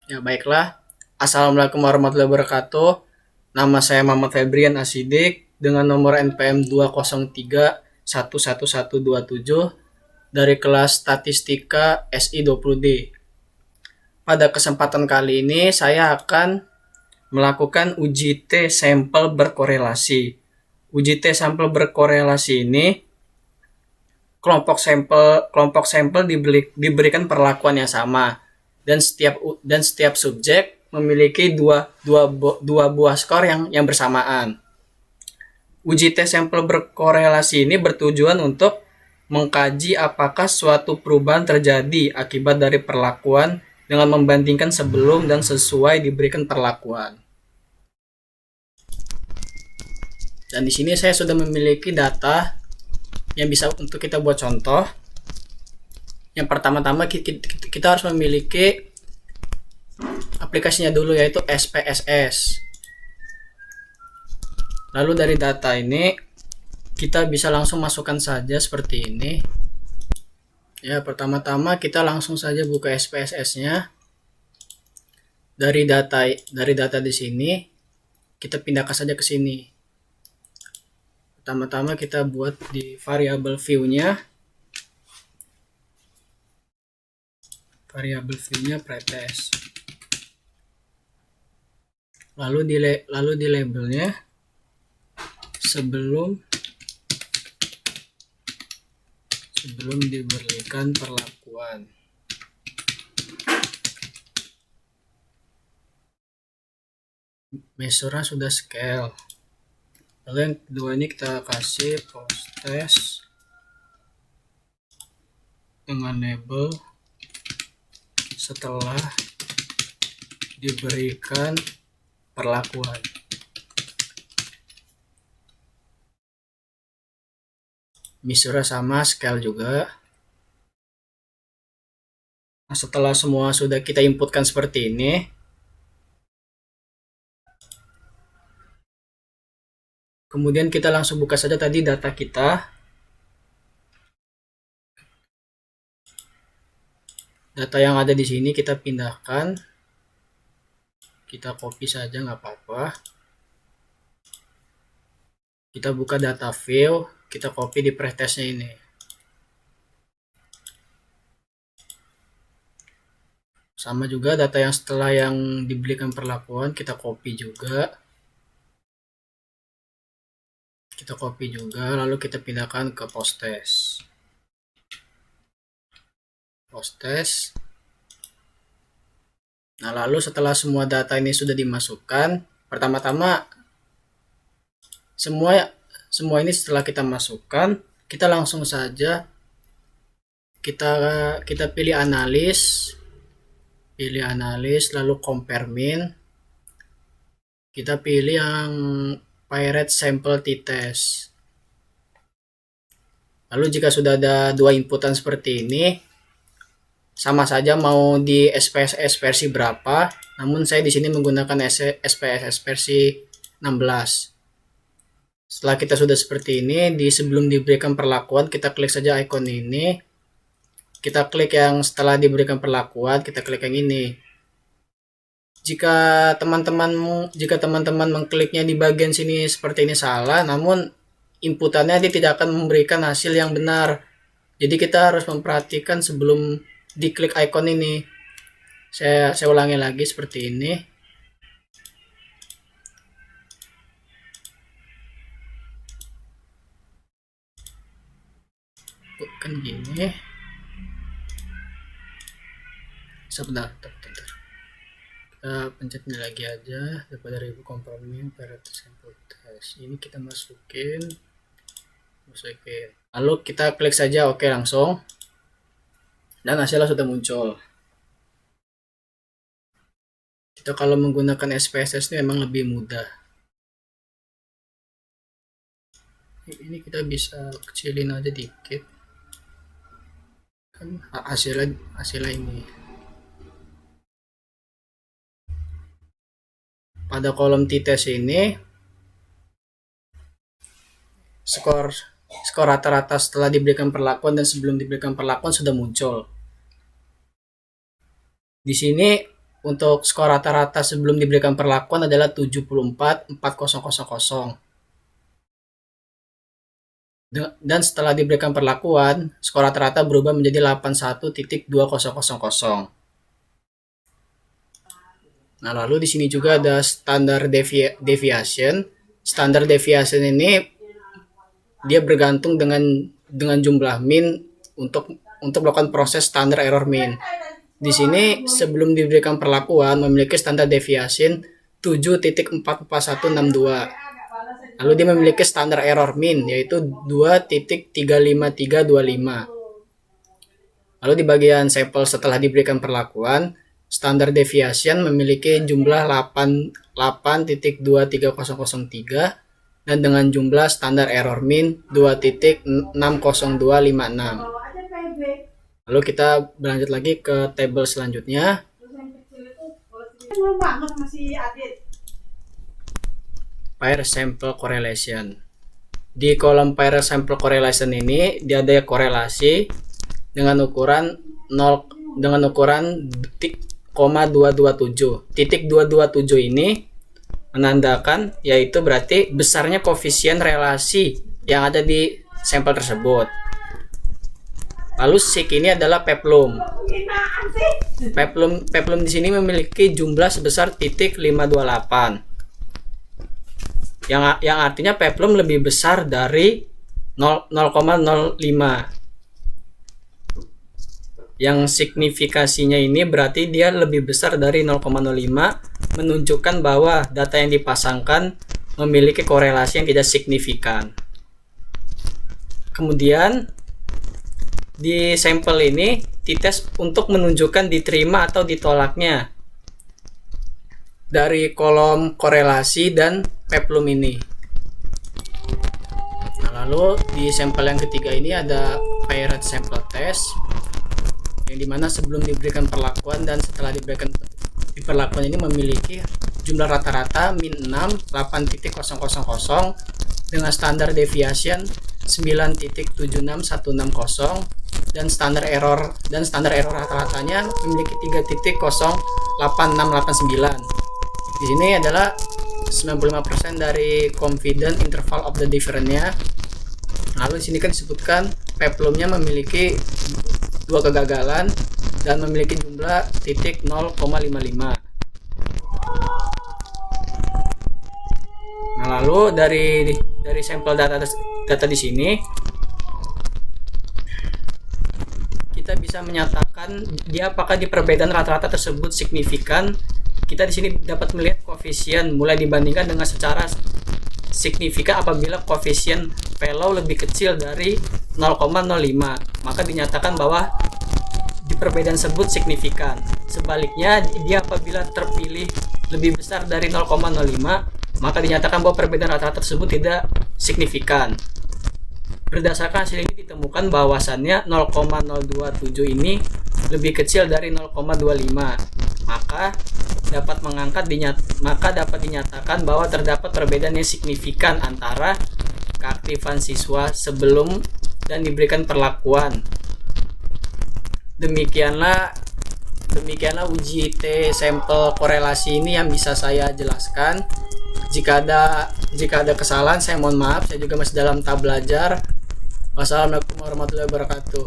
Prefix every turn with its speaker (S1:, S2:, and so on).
S1: Ya baiklah. Assalamualaikum warahmatullahi wabarakatuh. Nama saya Muhammad Febrian Asidik dengan nomor NPM 203111127 dari kelas Statistika SI 20D. Pada kesempatan kali ini saya akan melakukan uji T sampel berkorelasi. Uji T sampel berkorelasi ini kelompok sampel diberikan perlakuan yang sama dan setiap subjek memiliki dua buah skor yang bersamaan. Uji tes sampel berkorelasi ini bertujuan untuk mengkaji apakah suatu perubahan terjadi akibat dari perlakuan dengan membandingkan sebelum dan sesuai diberikan perlakuan. Dan di sini saya sudah memiliki data yang bisa untuk kita buat contoh. Yang pertama-tama kita harus memiliki aplikasinya dulu, yaitu SPSS. Lalu dari data ini kita bisa langsung masukkan saja seperti ini. Ya, pertama-tama kita langsung saja buka SPSS-nya. Dari data di sini kita pindahkan saja ke sini. Pertama-tama kita buat di variable view-nya. Variable view-nya pretest. Lalu di labelnya sebelum diberikan perlakuan. Measure sudah scale. Lalu yang kedua ini kita kasih post test dengan label setelah diberikan perlakuan. Measure sama, scale juga. Nah, setelah semua sudah kita inputkan seperti ini, kemudian kita langsung buka saja tadi data kita. Data yang ada di sini kita pindahkan. Kita copy saja, nggak apa-apa. Kita buka data view, kita copy di pretestnya ini. Sama juga data yang setelah yang diberikan perlakuan kita copy juga. Kita copy juga, lalu kita pindahkan ke post test. Post test. Nah, lalu setelah semua data ini sudah dimasukkan, pertama-tama semua ini setelah kita masukkan, kita langsung saja kita pilih analis, lalu compare mean. Kita pilih yang Pirate sample t-test. Lalu jika sudah ada dua inputan seperti ini, sama saja mau di SPSS versi berapa, namun saya di sini menggunakan SPSS versi 16. Setelah kita sudah seperti ini, sebelum diberikan perlakuan, kita klik saja icon ini. Kita klik yang setelah diberikan perlakuan, kita klik yang ini. Jika teman-teman mengkliknya di bagian sini seperti ini salah, namun inputannya dia tidak akan memberikan hasil yang benar. Jadi kita harus memperhatikan sebelum diklik icon ini. Saya ulangi lagi seperti ini. Bukan gini. Sebentar. Kita pencet ini lagi aja, daripada ribut kompromi Pirate sample test. Ini kita masukin. Lalu kita klik saja oke langsung. Dan hasilnya sudah muncul. Kita kalau menggunakan SPSS ini memang lebih mudah. Ini kita bisa kecilin aja dikit. Kan hasilnya ini. Pada kolom t-test ini skor rata-rata setelah diberikan perlakuan dan sebelum diberikan perlakuan sudah muncul. Di sini untuk skor rata-rata sebelum diberikan perlakuan adalah 74,4000. Dan setelah diberikan perlakuan, skor rata-rata berubah menjadi 81,2000. Nah, lalu di sini juga ada standar deviation. Standar deviation ini dia bergantung dengan jumlah min untuk melakukan proses standar error min. Di sini sebelum diberikan perlakuan memiliki standar deviation 7.44162. Lalu dia memiliki standar error min yaitu 2.35325. Lalu di bagian sampel setelah diberikan perlakuan, standar deviation memiliki jumlah 8.23003 dan dengan jumlah standar error min 2.60256. Lalu kita berlanjut lagi ke tabel selanjutnya. Pair sample correlation. Di kolom pair sample correlation ini dia ada korelasi dengan ukuran 0,227. Titik 227 ini menandakan yaitu berarti besarnya koefisien relasi yang ada di sampel tersebut. Lalu sig ini adalah peplum. Peplum di sini memiliki jumlah sebesar titik 528. Yang artinya peplum lebih besar dari 0,05. Yang signifikasinya ini berarti dia lebih besar dari 0,05, menunjukkan bahwa data yang dipasangkan memiliki korelasi yang tidak signifikan. Kemudian di sampel ini dites untuk menunjukkan diterima atau ditolaknya dari kolom korelasi dan peplum ini. Nah, lalu di sampel yang ketiga ini ada paired sample test, yang dimana sebelum diberikan perlakuan dan setelah diberikan perlakuan ini memiliki jumlah rata-rata min 6 8.000 dengan standar deviation 9.76160 dan standar error rata-ratanya memiliki 3.08689. Di sini adalah 95% dari confident interval of the difference-nya. Lalu di sini kan disebutkan peplumnya memiliki 2 kegagalan dan memiliki jumlah titik 0,55. Nah, lalu dari sampel data di sini kita bisa menyatakan apakah di perbedaan rata-rata tersebut signifikan. Kita di sini dapat melihat koefisien mulai dibandingkan dengan secara signifikan apabila koefisien fellow lebih kecil dari 0,05, maka dinyatakan bahwa di perbedaan tersebut signifikan. Sebaliknya, dia apabila terpilih lebih besar dari 0,05, maka dinyatakan bahwa perbedaan rata-rata tersebut tidak signifikan. Berdasarkan hasil ini ditemukan bahwasannya 0,027 ini lebih kecil dari 0,25, maka dapat dinyatakan bahwa terdapat perbedaan yang signifikan antara keaktifan siswa sebelum dan diberikan perlakuan. Demikianlah uji T sampel korelasi ini yang bisa saya jelaskan. Jika ada kesalahan saya mohon maaf, saya juga masih dalam tahap belajar. Wassalamualaikum warahmatullahi wabarakatuh.